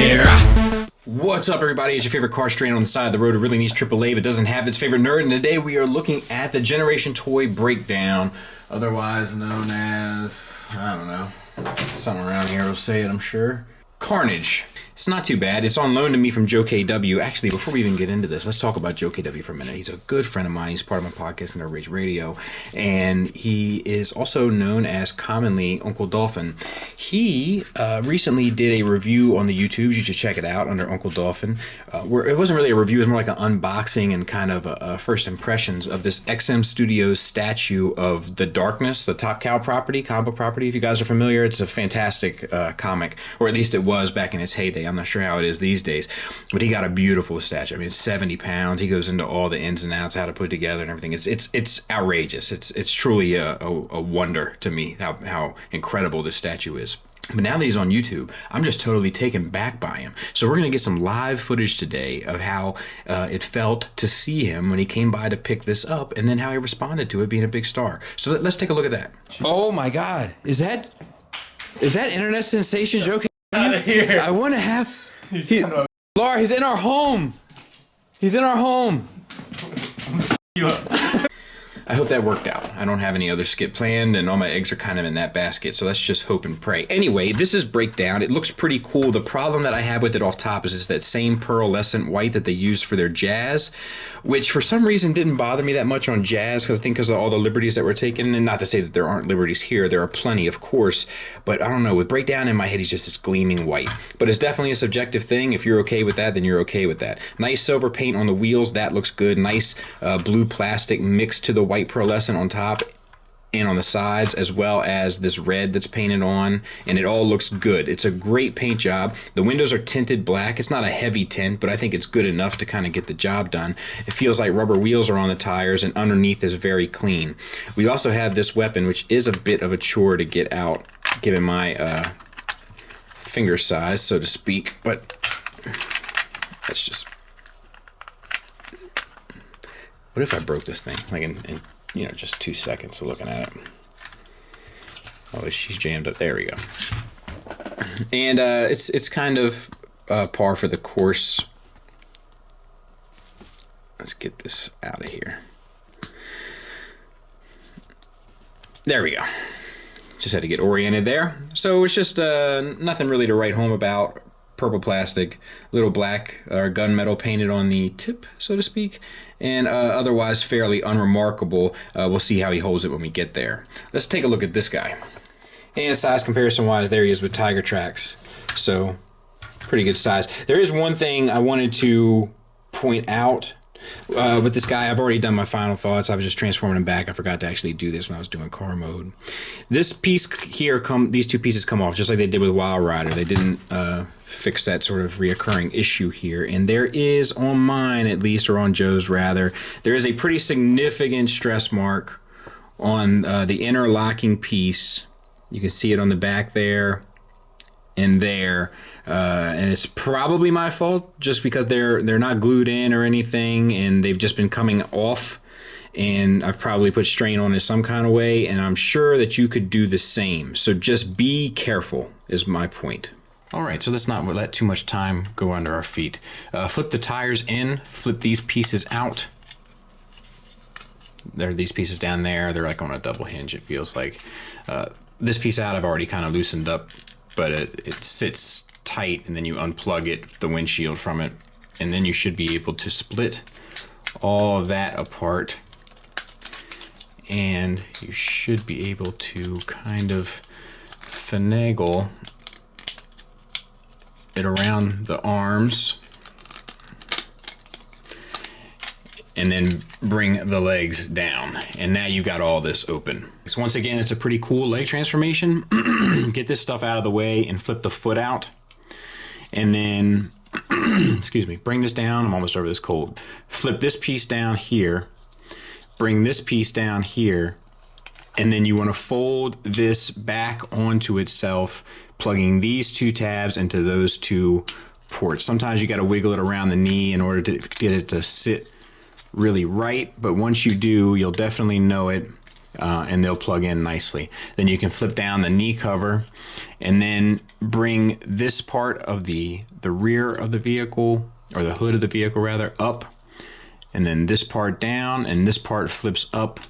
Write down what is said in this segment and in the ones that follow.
here. What's up, everybody? It's your favorite car stranded on the side of the road who really needs AAA but doesn't have its favorite nerd. And today we are looking at the Generation Toy Breakdown, otherwise known as, I don't know, something around here will say it, I'm sure. Carnage. It's not too bad. It's on loan to me from Joe KW. Actually, before we even get into this, let's talk about Joe KW for a minute. He's a good friend of mine. He's part of my podcast, Nerd Rage Radio, and he is also known as commonly Uncle Dolphin. He recently did a review on the YouTubes. You should check it out under Uncle Dolphin. Where it wasn't really a review. It was more like an unboxing and kind of a first impressions of this XM Studios statue of the Darkness, the Top Cow property, comic book property. If you guys are familiar, it's a fantastic comic, or at least it was back in its heyday. I'm not sure how it is these days, but he got a beautiful statue. I mean, it's 70 pounds. He goes into all the ins and outs, how to put it together and everything. It's outrageous. It's truly a wonder to me how incredible this statue is. But now that he's on YouTube, I'm just totally taken back by him. So we're going to get some live footage today of how it felt to see him when he came by to pick this up, and then how he responded to it being a big star. So let's take a look at that. Oh my God. Is that internet sensation Joe? Out of here. I want to have... Laura, he's in our home. He's in our home. I hope that worked out. I don't have any other skit planned, and all my eggs are kind of in that basket, so let's just hope and pray. Anyway, this is Breakdown. It looks pretty cool. The problem that I have with it off top is it's that same pearlescent white that they used for their Jazz, which for some reason didn't bother me that much on Jazz, because I think because of all the liberties that were taken, and not to say that there aren't liberties here, there are plenty, of course, but I don't know, with Breakdown in my head, he's just this gleaming white. But it's definitely a subjective thing. If you're okay with that, then you're okay with that. Nice silver paint on the wheels, that looks good. Nice blue plastic mixed to the white pearlescent on top and on the sides, as well as this red that's painted on, and it all looks good. It's a great paint job. The windows are tinted black. It's not a heavy tint, but I think it's good enough to kind of get the job done. It feels like rubber wheels are on the tires, and underneath is very clean. We also have this weapon, which is a bit of a chore to get out, given my finger size, so to speak, but that's just... What if I broke this thing, like in just 2 seconds of looking at it? Oh, she's jammed up. There we go. And it's kind of par for the course. Let's get this out of here. There we go. Just had to get oriented there. So it's just nothing really to write home about. Purple plastic, little black or gunmetal painted on the tip, so to speak, and otherwise fairly unremarkable. We'll see how he holds it when we get there. Let's take a look at this guy. And size comparison wise, there he is with Tiger Tracks, so pretty good size. There is one thing I wanted to point out with this guy. I've already done my final thoughts. I was just transforming him back. I forgot to actually do this when I was doing car mode. This piece here, these two pieces come off just like they did with Wild Rider. They didn't fix that sort of reoccurring issue here. And there is, on mine at least, or on Joe's rather, there is a pretty significant stress mark on the inner locking piece. You can see it on the back there and there. And it's probably my fault just because they're not glued in or anything, and they've just been coming off, and I've probably put strain on it some kind of way, and I'm sure that you could do the same. So just be careful is my point. All right, so let's not let too much time go under our feet. Flip the tires in, flip these pieces out. There are these pieces down there. They're like on a double hinge, it feels like. This piece out I've already kind of loosened up, but it sits tight, and then you unplug it, the windshield from it, and then you should be able to split all of that apart, and you should be able to kind of finagle it around the arms and then bring the legs down, and now you got all this open. So once again, it's a pretty cool leg transformation. Get this stuff out of the way and flip the foot out, and then excuse me, bring this down. I'm almost over this cold. Flip this piece down here, bring this piece down here, and then you want to fold this back onto itself, plugging these two tabs into those two ports. Sometimes you got to wiggle it around the knee in order to get it to sit really right, but once you do, you'll definitely know it and they'll plug in nicely. Then you can flip down the knee cover and then bring this part of the rear of the vehicle, or the hood of the vehicle rather, up, and then this part down, and this part flips up,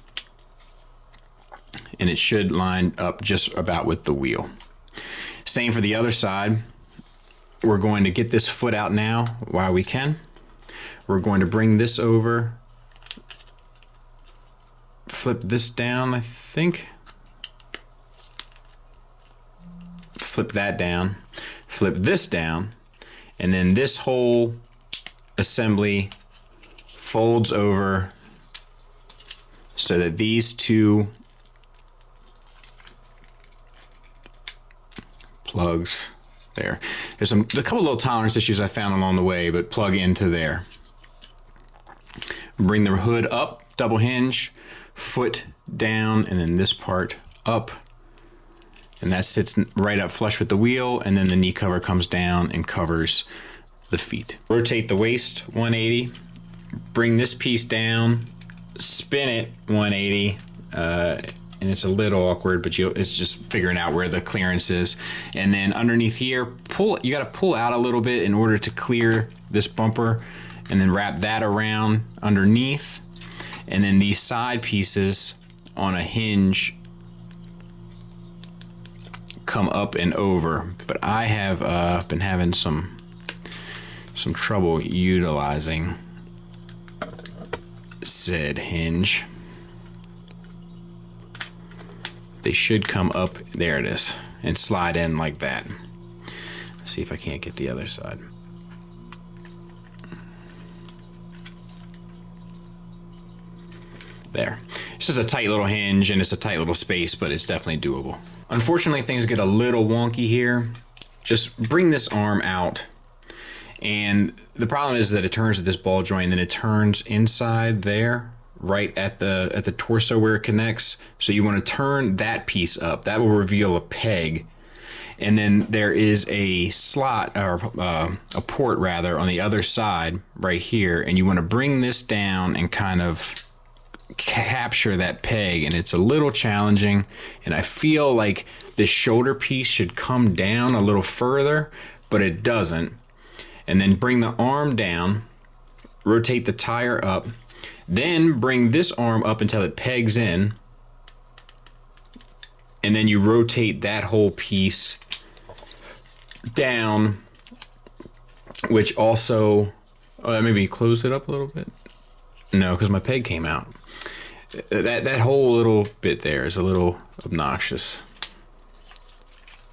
and it should line up just about with the wheel. Same for the other side. We're going to get this foot out now while we can. We're going to bring this over, flip this down, I think. Flip that down, flip this down, and then this whole assembly folds over so that these two plugs there. There's a couple little tolerance issues I found along the way, but plug into there. Bring the hood up, double hinge, foot down, and then this part up. And that sits right up flush with the wheel, and then the knee cover comes down and covers the feet. Rotate the waist 180, bring this piece down, spin it 180, and it's a little awkward, but it's just figuring out where the clearance is. And then underneath here, you got to pull out a little bit in order to clear this bumper, and then wrap that around underneath. And then these side pieces on a hinge come up and over, but I have been having some trouble utilizing said hinge. They should come up, there it is, and slide in like that. Let's see if I can't get the other side. There. It's just a tight little hinge and it's a tight little space, but it's definitely doable. Unfortunately, things get a little wonky here. Just bring this arm out. And the problem is that it turns at this ball joint, and then it turns inside there, right at the torso where it connects. So you want to turn that piece up. That will reveal a peg. And then there is a slot, or a port rather, on the other side right here. And you want to bring this down and kind of capture that peg, and it's a little challenging, and I feel like this shoulder piece should come down a little further, but it doesn't. And then bring the arm down, rotate the tire up, then bring this arm up until it pegs in, and then you rotate that whole piece down, which also maybe close it up a little bit. No, because my peg came out. That whole little bit there is a little obnoxious.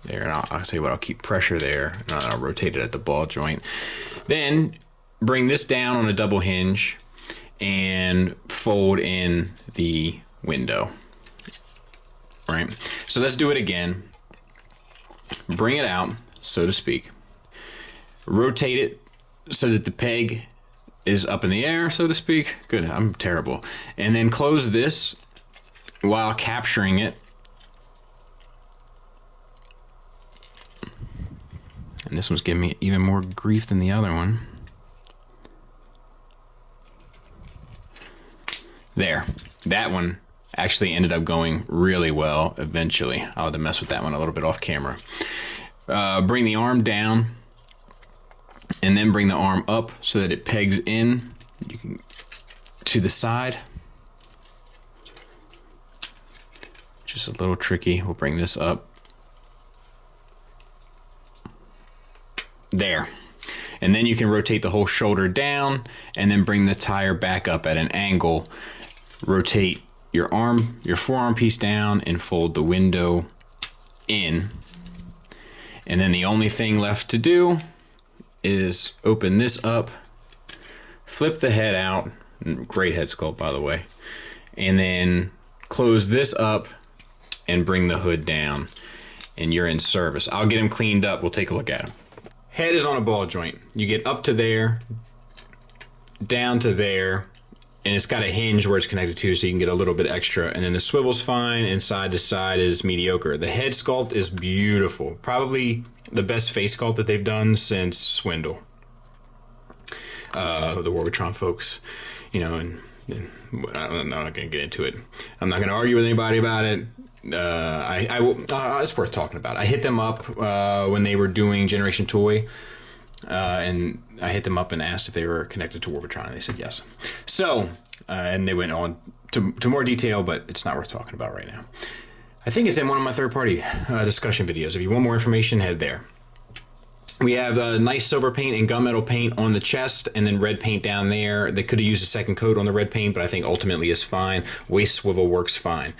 There, and I'll tell you what, I'll keep pressure there, and I'll rotate it at the ball joint. Then bring this down on a double hinge and fold in the window. All right, so let's do it again. Bring it out, so to speak. Rotate it so that the peg is up in the air, so to speak. Good, I'm terrible. And then close this while capturing it. And this one's giving me even more grief than the other one. There, that one actually ended up going really well eventually. I'll have to mess with that one a little bit off camera. Bring the arm down, and then bring the arm up so that it pegs in to the side. Just a little tricky. We'll bring this up. There. And then you can rotate the whole shoulder down and then bring the tire back up at an angle. Rotate your forearm piece down and fold the window in. And then the only thing left to do is open this up, flip the head out, great head sculpt by the way, and then close this up and bring the hood down, and you're in service. I'll get him cleaned up, we'll take a look at him. Head is on a ball joint. You get up to there, down to there, and it's got a hinge where it's connected to, so you can get a little bit extra, and then the swivel's fine, and side to side is mediocre. The head sculpt is beautiful. Probably the best face sculpt that they've done since Swindle. The Warbotron folks, you know, and I'm not going to get into it. I'm not going to argue with anybody about it. It's worth talking about. I hit them up when they were doing Generation Toy, and I hit them up and asked if they were connected to Warbotron, and they said yes. So, and they went on to more detail, but it's not worth talking about right now. I think it's in one of my third-party discussion videos. If you want more information, head there. We have nice silver paint and gunmetal paint on the chest, and then red paint down there. They could have used a second coat on the red paint, but I think ultimately it's fine. Waist swivel works fine.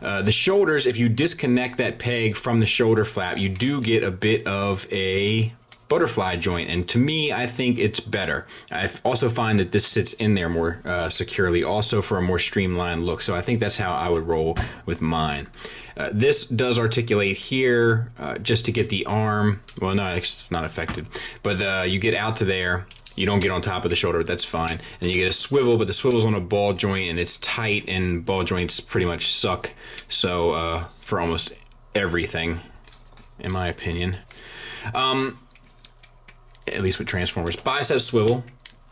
The shoulders, if you disconnect that peg from the shoulder flap, you do get a bit of a butterfly joint, and to me, I think it's better. I also find that this sits in there more securely, also for a more streamlined look, so I think that's how I would roll with mine. This does articulate here just to get the arm. Well, no, it's not affected, but you get out to there. You don't get on top of the shoulder, that's fine. And you get a swivel, but the swivel's on a ball joint, and it's tight, and ball joints pretty much suck. So for almost everything, in my opinion. At least with Transformers. Bicep swivel,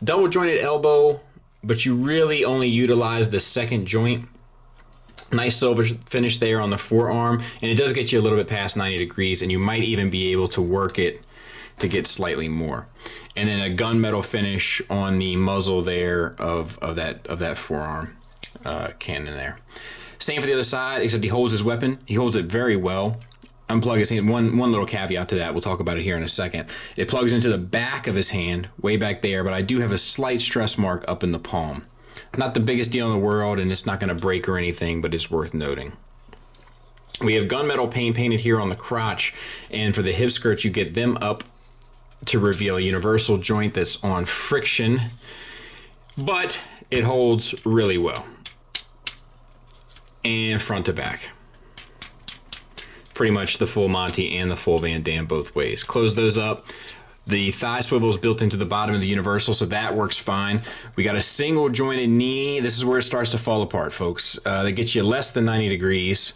double jointed elbow, but you really only utilize the second joint. Nice silver finish there on the forearm, and it does get you a little bit past 90 degrees, and you might even be able to work it to get slightly more. And then a gunmetal finish on the muzzle there of that forearm cannon there. Same for the other side, except he holds his weapon. He holds it very well. Unplug his hand. One little caveat to that, we'll talk about it here in a second. It plugs into the back of his hand, way back there, but I do have a slight stress mark up in the palm. Not the biggest deal in the world, and it's not going to break or anything, but it's worth noting. We have gunmetal paint painted here on the crotch, and for the hip skirts, you get them up to reveal a universal joint that's on friction, but it holds really well. And front to back. Pretty much the full Monty and the full Van Damme both ways. Close those up. The thigh swivel is built into the bottom of the universal, so that works fine. We got a single jointed knee. This is where it starts to fall apart, folks. That gets you less than 90 degrees.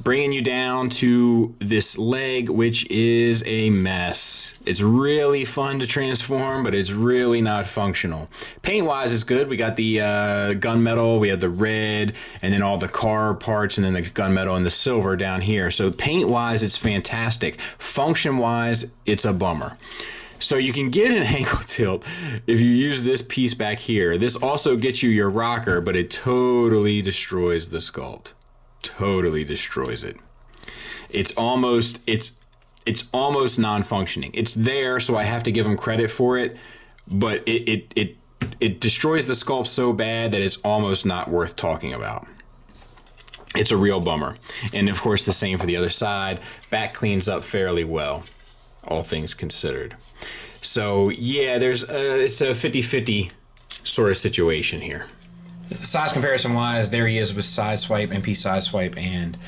Bringing you down to this leg, which is a mess. It's really fun to transform, but it's really not functional. Paint-wise, it's good. We got the gunmetal, we have the red, and then all the car parts, and then the gunmetal and the silver down here. So paint-wise, it's fantastic. Function-wise, it's a bummer. So you can get an ankle tilt if you use this piece back here. This also gets you your rocker, but it totally destroys the sculpt. Totally destroys it. It's almost non-functioning. It's there, so I have to give them credit for it, but it destroys the sculpt so bad that it's almost not worth talking about. It's a real bummer. And of course the same for the other side. Back cleans up fairly well, all things considered. So yeah, it's a 50-50 sort of situation here. Size comparison wise, there he is with Sideswipe, MP Sideswipe, and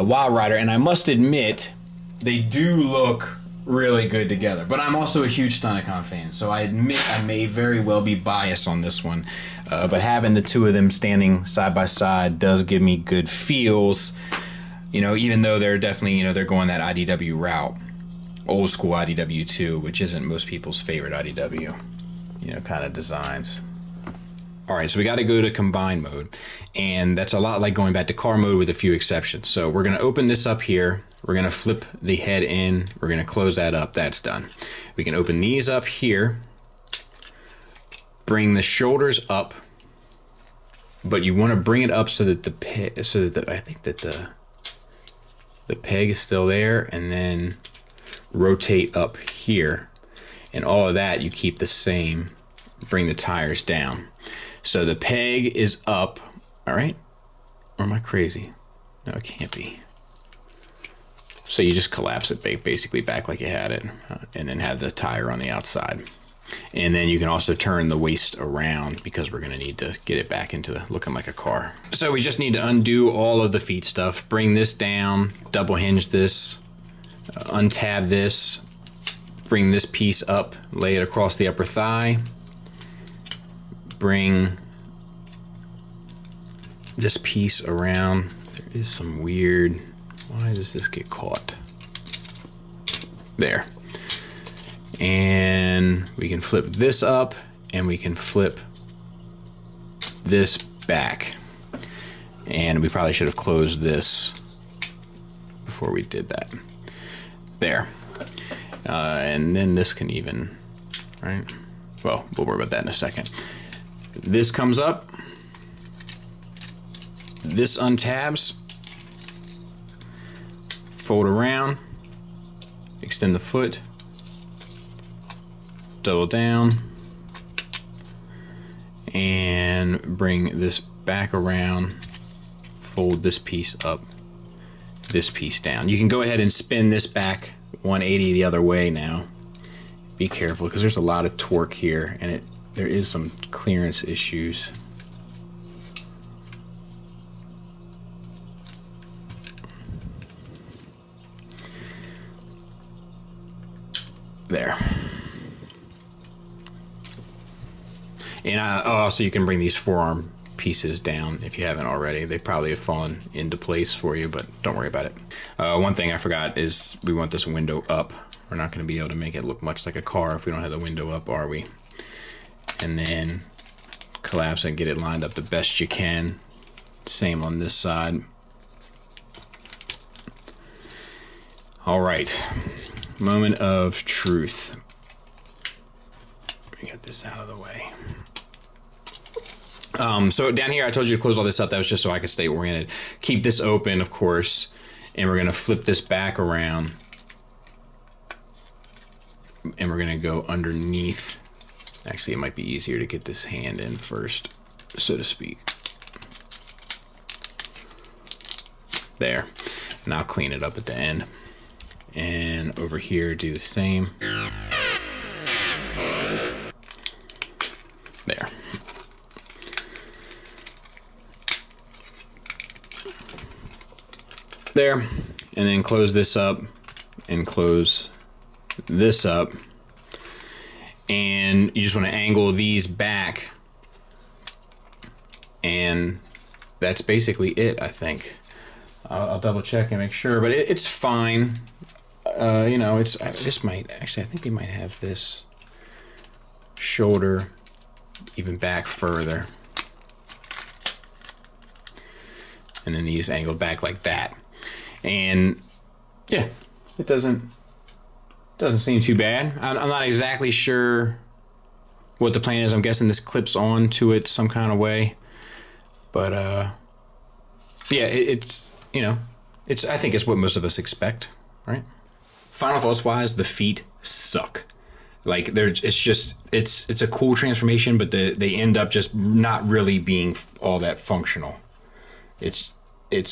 Wild Rider, and I must admit they do look really good together. But I'm also a huge Stunticon fan, so I admit I may very well be biased on this one. But having the two of them standing side by side does give me good feels. You know, even though they're definitely, they're going that IDW route, old school IDW too, which isn't most people's favorite IDW, kind of designs. All right, so we got to go to combine mode, and that's a lot like going back to car mode with a few exceptions. So we're going to open this up here. We're going to flip the head in. We're going to close that up. That's done. We can open these up here, bring the shoulders up, but you want to bring it up so that I think that the peg is still there, and then rotate up here, and all of that you keep the same. Bring the tires down. So the peg is up, all right? Or am I crazy? No, it can't be. So you just collapse it basically back like you had it, and then have the tire on the outside. And then you can also turn the waist around because we're gonna need to get it back into looking like a car. So we just need to undo all of the feet stuff, bring this down, double hinge this, untab this, bring this piece up, lay it across the upper thigh, bring this piece around. There is some weird, why does this get caught? There. And we can flip this up, and we can flip this back. And we probably should have closed this before we did that. There. And then this can even, right? Well, we'll worry about that in a second. This comes up. This untabs. Fold around. Extend the foot. Double down. And bring this back around. Fold this piece up. This piece down. You can go ahead and spin this back 180 the other way now. Be careful because there's a lot of torque here and there is some clearance issues. There. And also you can bring these forearm pieces down if you haven't already. They probably have fallen into place for you, but don't worry about it. One thing I forgot is we want this window up. We're not going to be able to make it look much like a car if we don't have the window up, are we? And then collapse and get it lined up the best you can. Same on this side. All right. Moment of truth. Let me get this out of the way. So down here, I told you to close all this up. That was just so I could stay oriented. Keep this open, of course, and we're going to flip this back around. And we're going to go underneath. Actually, it might be easier to get this hand in first, so to speak. There. And I'll clean it up at the end. And over here, do the same. There. There. And then close this up and close this up. And you just want to angle these back. And that's basically it, I think. I'll double check and make sure, but it's fine. You know, this might actually, I think they might have this shoulder even back further, and then these angled back like that. And yeah, it doesn't seem too bad. I'm not exactly sure what the plan is. I'm guessing this clips on to it some kind of way, but yeah, it's, you know, I think it's what most of us expect, right? Final thoughts wise, the feet suck. Like it's a cool transformation, but they end up just not really being all that functional. It's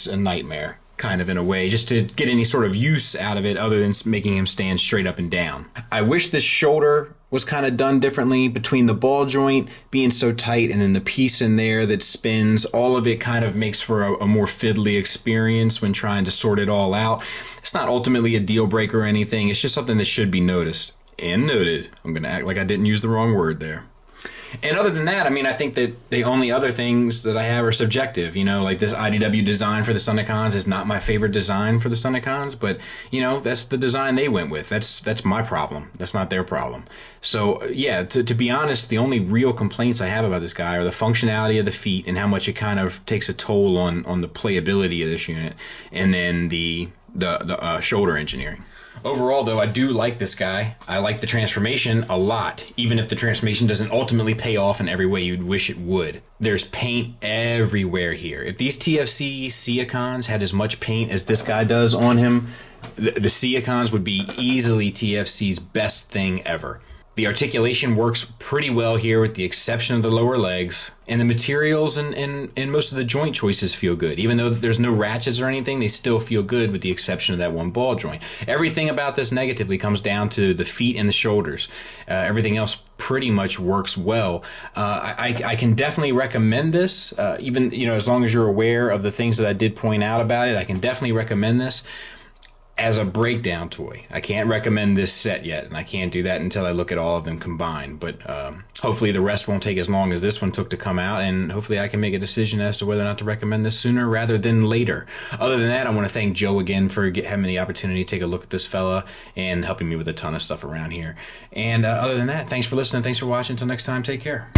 a nightmare, kind of, in a way, just to get any sort of use out of it other than making him stand straight up and down. I wish this shoulder was kind of done differently, between the ball joint being so tight and then the piece in there that spins. All of it kind of makes for a more fiddly experience when trying to sort it all out. It's not ultimately a deal breaker or anything. It's just something that should be noticed and noted. I'm going to act like I didn't use the wrong word there. And other than that, I mean, I think that the only other things that I have are subjective. You know, like this IDW design for the Stunticons is not my favorite design for the Stunticons, but, you know, that's the design they went with. That's my problem. That's not their problem. So, yeah, to be honest, the only real complaints I have about this guy are the functionality of the feet and how much it kind of takes a toll on the playability of this unit, and then the shoulder engineering. Overall, though, I do like this guy. I like the transformation a lot, even if the transformation doesn't ultimately pay off in every way you'd wish it would. There's paint everywhere here. If these TFC Seacons had as much paint as this guy does on him, the Seacons would be easily TFC's best thing ever. The articulation works pretty well here with the exception of the lower legs, and the materials and most of the joint choices feel good. Even though there's no ratchets or anything, they still feel good with the exception of that one ball joint. Everything about this negatively comes down to the feet and the shoulders. Everything else pretty much works well. I can definitely recommend this, even, you know, as long as you're aware of the things that I did point out about it. I can definitely recommend this as a breakdown toy. I can't recommend this set yet, and I can't do that until I look at all of them combined. But hopefully the rest won't take as long as this one took to come out, and hopefully I can make a decision as to whether or not to recommend this sooner rather than later. Other than that, I want to thank Joe again for having the opportunity to take a look at this fella and helping me with a ton of stuff around here. And other than that, thanks for listening. Thanks for watching. Until next time, take care.